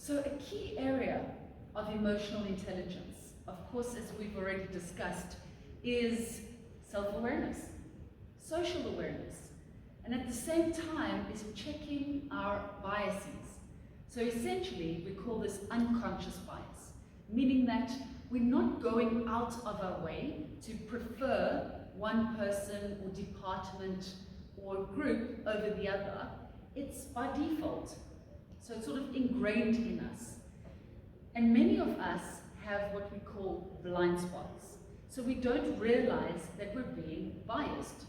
So a key area of emotional intelligence, of course, as we've already discussed, is self-awareness, social awareness, and at the same time is checking our biases. So essentially, we call this unconscious bias, meaning that we're not going out of our way to prefer one person or department or group over the other. It's by default. So it's sort of ingrained in us. And many of us have what we call blind spots. So we don't realize that we're being biased.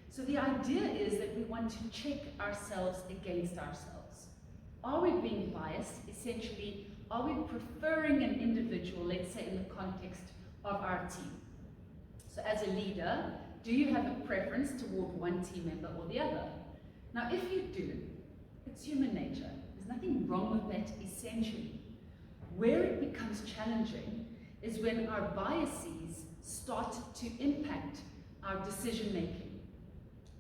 So the idea is that we want to check ourselves against ourselves. Are we being biased? Essentially, are we preferring an individual, let's say in the context of our team? So as a leader, do you have a preference toward one team member or the other? Now, if you do, it's human nature. There's nothing wrong with that essentially. Where it becomes challenging is when our biases start to impact our decision making,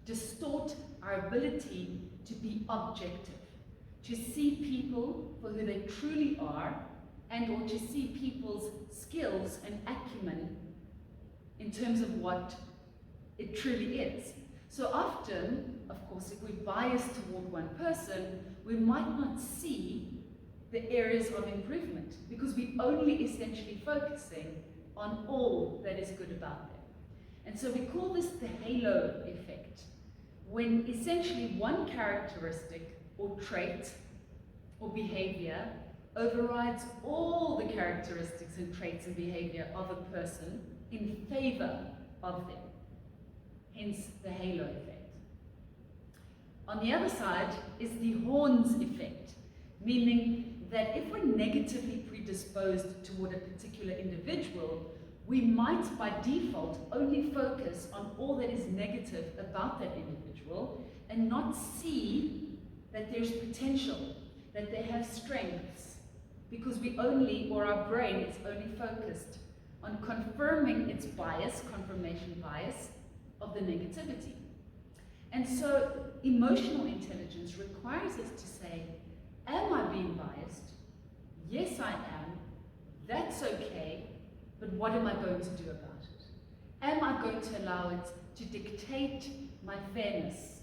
distort our ability to be objective, to see people for who they truly are, and or to see people's skills and acumen in terms of what it truly is. So often, of course, if we're biased toward one person, we might not see the areas of improvement because we're only essentially focusing on all that is good about them. And so we call this the halo effect, when essentially one characteristic or trait or behavior overrides all the characteristics and traits and behavior of a person in favor of them. Hence the halo effect. On the other side is the horns effect, meaning that if we're negatively predisposed toward a particular individual, we might by default only focus on all that is negative about that individual and not see that there's potential, that they have strengths, because we only, or our brain is only focused on confirming its bias, confirmation bias, of the negativity. And so emotional intelligence requires us to say, am I being biased? Yes, I am. That's okay, but what am I going to do about it? Am I going to allow it to dictate my fairness,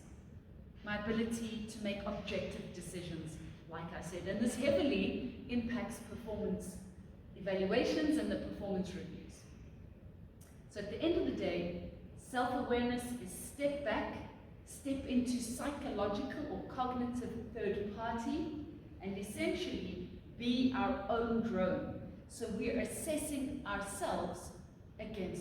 my ability to make objective decisions, like I said? And this heavily impacts performance evaluations and the performance reviews. So at the end of the day, self-awareness is step back, step into psychological or cognitive third party, and essentially be our own drone. So we're assessing ourselves against